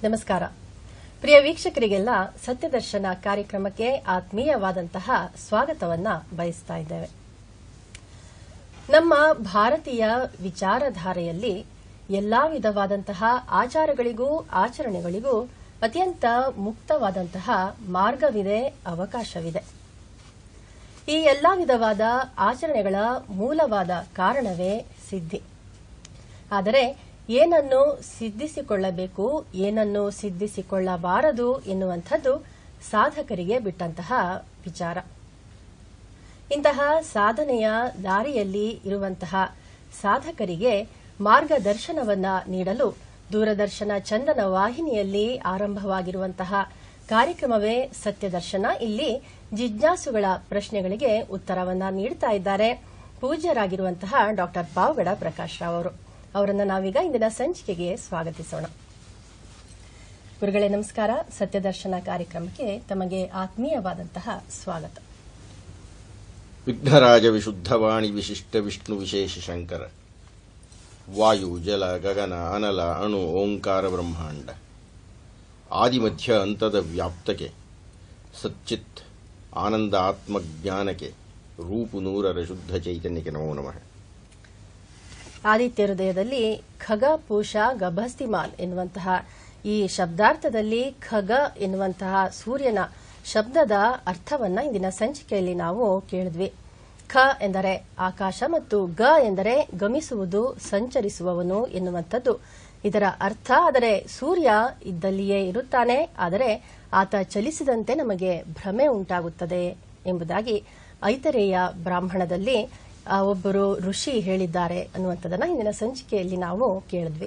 ನಮಸ್ಕಾರ. ಪ್ರಿಯ ವೀಕ್ಷಕರಿಗೆಲ್ಲ ಸತ್ಯದರ್ಶನ ಕಾರ್ಯಕ್ರಮಕ್ಕೆ ಆತ್ಮೀಯವಾದಂತಹ ಸ್ವಾಗತವನ್ನ ಬಯಸ್ತಾ ಇದ್ದೇವೆ. ನಮ್ಮ ಭಾರತೀಯ ವಿಚಾರಧಾರೆಯಲ್ಲಿ ಎಲ್ಲಾ ವಿಧವಾದಂತಹ ಆಚಾರಗಳಿಗೂ ಆಚರಣೆಗಳಿಗೂ ಅತ್ಯಂತ ಮುಕ್ತವಾದಂತಹ ಮಾರ್ಗವಿದೆ, ಅವಕಾಶವಿದೆ. ಈ ಎಲ್ಲಾ ವಿಧವಾದ ಆಚರಣೆಗಳ ಮೂಲವಾದ ಕಾರಣವೇ ಸಿದ್ಧಿ. ಆದರೆ ಏನನ್ನು ಸಿದ್ಧಿಸಿಕೊಳ್ಳಬೇಕು, ಏನನ್ನು ಸಿದ್ಧಿಸಿಕೊಳ್ಳಬಾರದು ಎನ್ನುವಂಥದ್ದು ಸಾಧಕರಿಗೆ ಬಿಟ್ಟಂತಹ ವಿಚಾರ. ಇಂತಹ ಸಾಧನೆಯ ದಾರಿಯಲ್ಲಿ ಇರುವಂತಹ ಸಾಧಕರಿಗೆ ಮಾರ್ಗದರ್ಶನವನ್ನ ನೀಡಲು ದೂರದರ್ಶನ ಚಂದನ ವಾಹಿನಿಯಲ್ಲಿ ಆರಂಭವಾಗಿರುವಂತಹ ಕಾರ್ಯಕ್ರಮವೇ ಸತ್ಯದರ್ಶನ. ಇಲ್ಲಿ ಜಿಜ್ಞಾಸುಗಳ ಪ್ರಶ್ನೆಗಳಿಗೆ ಉತ್ತರವನ್ನ ನೀಡುತ್ತಾ ಇದ್ದಾರೆ ಪೂಜ್ಯರಾಗಿರುವಂತಹ ಡಾಕ್ಟರ್ ಪಾವಗಡ ಪ್ರಕಾಶ್ ರಾವ್ ಅವರು. ಅವರನ್ನು ನಾವೀಗ ಇಂದಿನ ಸಂಚಿಕೆಗೆ ಸ್ವಾಗತಿಸೋಣ. ಗುರುಗಳೇ ನಮಸ್ಕಾರ. ಸತ್ಯದರ್ಶನ ಕಾರ್ಯಕ್ರಮಕ್ಕೆ ತಮಗೆ ಆತ್ಮೀಯವಾದಂತಹ ಸ್ವಾಗತ. ವಿಘ್ನರಾಜ ವಿಶುದ್ಧವಾಣಿ ವಿಶಿಷ್ಟ ವಿಷ್ಣು ವಿಶೇಷ ಶಂಕರ ವಾಯು ಜಲ ಗಗನ ಅನಲ ಅಣು ಓಂಕಾರ ಬ್ರಹ್ಮಾಂಡ ಆದಿಮಧ್ಯ ಅಂತದ ವ್ಯಾಪ್ತಕ್ಕೆ ಸಚ್ಚಿತ್ ಆನಂದ ಆತ್ಮಜ್ಞಾನಕ್ಕೆ ರೂಪು ನೂರರ ಶುದ್ಧ ಚೈತನ್ಯಕ್ಕೆ ನಮೋ ನಮಃ. ಆದಿತ್ಯ ಹೃದಯದಲ್ಲಿ ಖಗ ಪೂಷ ಗಭಸ್ತಿಮಾನ್ ಎನ್ನುವಂತಹ ಈ ಶಬ್ದಾರ್ಥದಲ್ಲಿ ಖಗ ಎನ್ನುವಂತಹ ಸೂರ್ಯನ ಶಬ್ದದ ಅರ್ಥವನ್ನ ಇಂದಿನ ಸಂಚಿಕೆಯಲ್ಲಿ ನಾವು ಕೇಳಿದ್ವಿ. ಖ ಎಂದರೆ ಆಕಾಶ ಮತ್ತು ಗ ಎಂದರೆ ಗಮಿಸುವುದು, ಸಂಚರಿಸುವವನು ಎನ್ನುವಂಥದ್ದು ಇದರ ಅರ್ಥ. ಆದರೆ ಸೂರ್ಯ ಇದ್ದಲ್ಲಿಯೇ ಇರುತ್ತಾನೆ, ಆದರೆ ಆತ ಚಲಿಸಿದಂತೆ ನಮಗೆ ಭ್ರಮೆ ಉಂಟಾಗುತ್ತದೆ ಎಂಬುದಾಗಿ ಐತರೇಯ ಬ್ರಾಹ್ಮಣದಲ್ಲಿ ಒಬ್ಬರು ಋಷಿ ಹೇಳಿದ್ದಾರೆ ಅನ್ನುವಂಥದ್ದನ್ನ ಇಂದಿನ ಸಂಚಿಕೆಯಲ್ಲಿ ನಾವು ಕೇಳಿದ್ವಿ.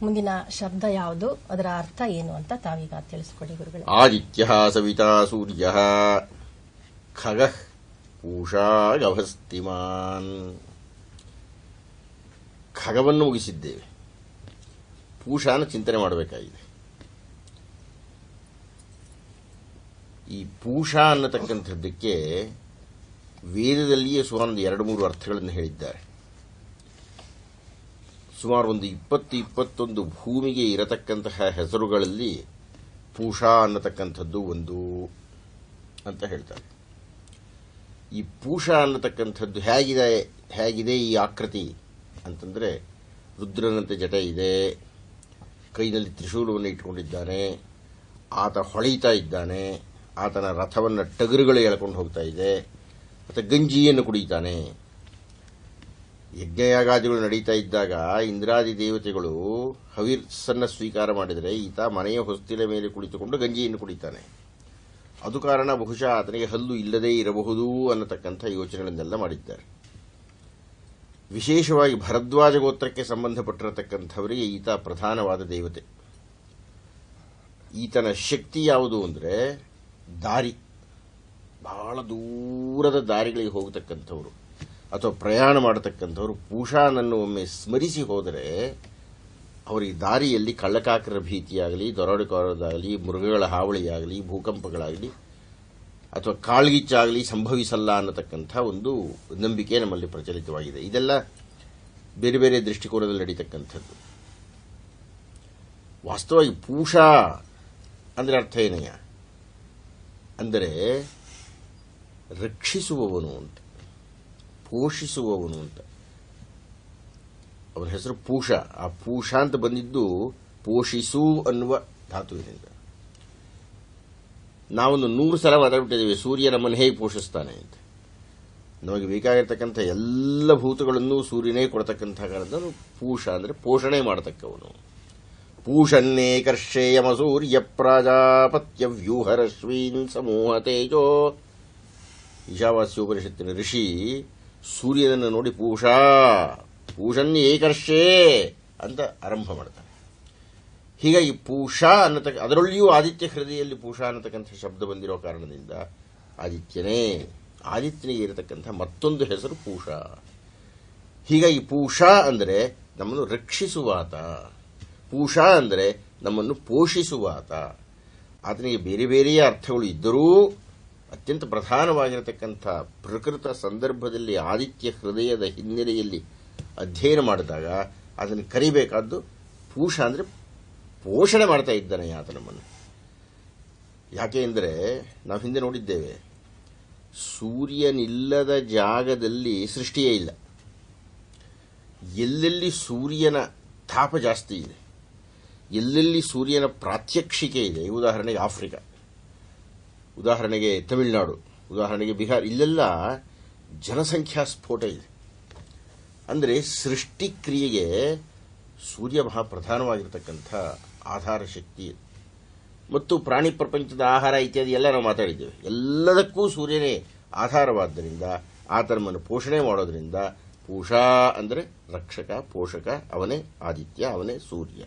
ಮುಂದಿನ ಶಬ್ದ ಯಾವುದು, ಅದರ ಅರ್ಥ ಏನು ಅಂತ ತಾವೀಗ ತಿಳಿಸಿಕೊಡಿ ಗುರುಗಳೇ. ಆದಿತ್ಯ ಸವಿತಾ ಸೂರ್ಯ ಖಗ ಪೂಷಾ ಗಭಸ್ತಿಮಾನ್. ಖಗವನ್ನು ಮುಗಿಸಿದ್ದೇವೆ, ಪೂಷಾನ ಚಿಂತನೆ ಮಾಡಬೇಕಾಗಿದೆ. ಈ ಪೂಷಾ ಅನ್ನತಕ್ಕಂಥದ್ದಕ್ಕೆ ವೇದದಲ್ಲಿಯೇ ಸುಮಾರು 2-3 ಅರ್ಥಗಳನ್ನು ಹೇಳಿದ್ದಾರೆ. ಸುಮಾರು ಒಂದು 20-21 ಭೂಮಿಗೆ ಇರತಕ್ಕಂತಹ ಹೆಸರುಗಳಲ್ಲಿ ಪೂಷಾ ಅನ್ನತಕ್ಕಂಥದ್ದು ಒಂದು ಅಂತ ಹೇಳ್ತಾರೆ. ಈ ಪೂಷಾ ಅನ್ನತಕ್ಕಂಥದ್ದು ಹೇಗಿದೆ ಈ ಆಕೃತಿ ಅಂತಂದ್ರೆ, ರುದ್ರನಂತೆ ಜಟ ಇದೆ, ಕೈನಲ್ಲಿ ತ್ರಿಶೂಲವನ್ನು ಇಟ್ಟುಕೊಂಡಿದ್ದಾನೆ, ಆತ ಹೊಳೆಯುತ್ತಾ ಇದ್ದಾನೆ, ಆತನ ರಥವನ್ನು ಟಗರುಗಳು ಎಳ್ಕೊಂಡು ಹೋಗ್ತಾ ಇದೆ, ಮತ್ತು ಗಂಜಿಯನ್ನು ಕುಡಿತಾನೆ. ಯಜ್ಞಯಾಗಾದಿಗಳು ನಡೀತಾ ಇದ್ದಾಗ ಇಂದ್ರಾದಿ ದೇವತೆಗಳು ಹವಿರ್ಸನ್ನ ಸ್ವೀಕಾರ ಮಾಡಿದರೆ ಈತ ಮನೆಯ ಹೊಸ್ತಿಲ ಮೇಲೆ ಕುಳಿತುಕೊಂಡು ಗಂಜಿಯನ್ನು ಕುಡಿತಾನೆ. ಅದು ಕಾರಣ ಬಹುಶಃ ಆತನಿಗೆ ಹಲ್ಲು ಇಲ್ಲದೇ ಇರಬಹುದು ಅನ್ನತಕ್ಕಂಥ ಯೋಚನೆಗಳನ್ನೆಲ್ಲ ಮಾಡಿದ್ದಾರೆ. ವಿಶೇಷವಾಗಿ ಭರದ್ವಾಜ ಗೋತ್ರಕ್ಕೆ ಸಂಬಂಧಪಟ್ಟಿರತಕ್ಕಂಥವರಿಗೆ ಈತ ಪ್ರಧಾನವಾದ ದೇವತೆ. ಈತನ ಶಕ್ತಿ ಯಾವುದು ಅಂದರೆ ದಾರಿ, ಬಹಳ ದೂರದ ದಾರಿಗಳಿಗೆ ಹೋಗತಕ್ಕಂಥವ್ರು ಅಥವಾ ಪ್ರಯಾಣ ಮಾಡತಕ್ಕಂಥವ್ರು ಪೂಷಾನನ್ನು ಒಮ್ಮೆ ಸ್ಮರಿಸಿ ಹೋದರೆ ಅವರಿಗೆ ದಾರಿಯಲ್ಲಿ ಕಳ್ಳಕಾಕರ ಭೀತಿಯಾಗಲಿ, ದರೋಡೆಕೋರರಾಗಲಿ, ಮೃಗಗಳ ಹಾವಳಿಯಾಗಲಿ, ಭೂಕಂಪಗಳಾಗಲಿ ಅಥವಾ ಕಾಳ್ಗಿಚ್ಚಾಗಲಿ ಸಂಭವಿಸಲ್ಲ ಅನ್ನತಕ್ಕಂಥ ಒಂದು ನಂಬಿಕೆ ನಮ್ಮಲ್ಲಿ ಪ್ರಚಲಿತವಾಗಿದೆ. ಇದೆಲ್ಲ ಬೇರೆ ಬೇರೆ ದೃಷ್ಟಿಕೋನದಲ್ಲಿ ನಡೀತಕ್ಕಂಥದ್ದು. ವಾಸ್ತವವಾಗಿ ಪೂಷಾ ಅಂದರೆ ಅರ್ಥ ಏನಯ್ಯ ಅಂದರೆ ರಕ್ಷಿಸುವವನು ಅಂತ, ಪೋಷಿಸುವವನು ಅಂತ. ಅವನ ಹೆಸರು ಪೂಷ. ಆ ಪೂಷ ಅಂತ ಬಂದಿದ್ದು ಪೋಷಿಸು ಅನ್ನುವ ಧಾತುವಿನಿಂದ. ನಾವೊಂದು 100 ಸಲ ಮಾತಾಡ್ಬಿಟ್ಟಿದ್ದೇವೆ ಸೂರ್ಯ ನಮ್ಮನ್ನು ಹೇಗೆ ಪೋಷಿಸ್ತಾನೆ ಅಂತ. ನಮಗೆ ಬೇಕಾಗಿರ್ತಕ್ಕಂಥ ಎಲ್ಲ ಭೂತಗಳನ್ನು ಸೂರ್ಯನೇ ಕೊಡತಕ್ಕಂಥ ಕಾರಣದ ಪೂಷ ಅಂದರೆ ಪೋಷಣೆ ಮಾಡತಕ್ಕವನು. ಪೂಷನ್ನೇ ಕರ್ಷೇಯಮ ಸೂರ್ಯ ಪ್ರಾಜಾಪತ್ಯ ವ್ಯೂಹರಶ್ವೀನ್ ಸಮೂಹ ತೇಜೋ. ಈಶಾವಾಸ್ಯೋಪನಿಷತ್ತಿನ ಋಷಿ ಸೂರ್ಯನನ್ನು ನೋಡಿ ಪೂಷನ್ ಏಕರ್ಷೇ ಅಂತ ಆರಂಭ ಮಾಡ್ತಾನೆ. ಹೀಗಾಗಿ ಪೂಷಾ ಅನ್ನತಕ್ಕ, ಅದರಲ್ಲಿಯೂ ಆದಿತ್ಯ ಹೃದಯದಲ್ಲಿ ಪೂಷಾ ಅನ್ನತಕ್ಕಂಥ ಶಬ್ದ ಬಂದಿರೋ ಕಾರಣದಿಂದ ಆದಿತ್ಯನಿಗೆ ಇರತಕ್ಕಂಥ ಮತ್ತೊಂದು ಹೆಸರು ಪೂಷಾ. ಹೀಗಾಗಿ ಪೂಷಾ ಅಂದರೆ ನಮ್ಮನ್ನು ರಕ್ಷಿಸುವಾತ, ಪೂಷಾ ಅಂದರೆ ನಮ್ಮನ್ನು ಪೋಷಿಸುವಾತ. ಆತನಿಗೆ ಬೇರೆ ಬೇರೆಯ ಅರ್ಥಗಳು ಇದ್ದರೂ ಅತ್ಯಂತ ಪ್ರಧಾನವಾಗಿರತಕ್ಕಂಥ ಪ್ರಕೃತ ಸಂದರ್ಭದಲ್ಲಿ ಆದಿತ್ಯ ಹೃದಯದ ಹಿನ್ನೆಲೆಯಲ್ಲಿ ಅಧ್ಯಯನ ಮಾಡಿದಾಗ ಅದನ್ನು ಕರಿಬೇಕಾದ್ದು ಪೂಷ ಅಂದರೆ ಪೋಷಣೆ ಮಾಡ್ತಾ ಇದ್ದಾನೆ ಆತ ನಮ್ಮನ್ನು. ಯಾಕೆ ಅಂದರೆ ನಾವು ಹಿಂದೆ ನೋಡಿದ್ದೇವೆ, ಸೂರ್ಯನಿಲ್ಲದ ಜಾಗದಲ್ಲಿ ಸೃಷ್ಟಿಯೇ ಇಲ್ಲ. ಎಲ್ಲೆಲ್ಲಿ ಸೂರ್ಯನ ತಾಪ ಜಾಸ್ತಿ ಇದೆ, ಎಲ್ಲೆಲ್ಲಿ ಸೂರ್ಯನ ಪ್ರಾತ್ಯಕ್ಷಿಕೆ ಇದೆ, ಉದಾಹರಣೆಗೆ ಆಫ್ರಿಕಾ, ಉದಾಹರಣೆಗೆ ತಮಿಳುನಾಡು, ಉದಾಹರಣೆಗೆ ಬಿಹಾರ್, ಇಲ್ಲೆಲ್ಲ ಜನಸಂಖ್ಯಾ ಸ್ಫೋಟ ಇದೆ. ಅಂದರೆ ಸೃಷ್ಟಿಕ್ರಿಯೆಗೆ ಸೂರ್ಯ ಮಹಾಪ್ರಧಾನವಾಗಿರತಕ್ಕಂಥ ಆಧಾರ ಶಕ್ತಿ ಇದೆ. ಮತ್ತು ಪ್ರಾಣಿ ಪ್ರಪಂಚದ ಆಹಾರ ಇತ್ಯಾದಿ ಎಲ್ಲ ನಾವು ಮಾತಾಡಿದ್ದೇವೆ. ಎಲ್ಲದಕ್ಕೂ ಸೂರ್ಯನೇ ಆಧಾರವಾದ್ದರಿಂದ ಆತ ನಮ್ಮನ್ನು ಪೋಷಣೆ ಮಾಡೋದ್ರಿಂದ ಪೂಷಾ ಅಂದರೆ ರಕ್ಷಕ, ಪೋಷಕ ಅವನೇ ಆದಿತ್ಯ, ಅವನೇ ಸೂರ್ಯ.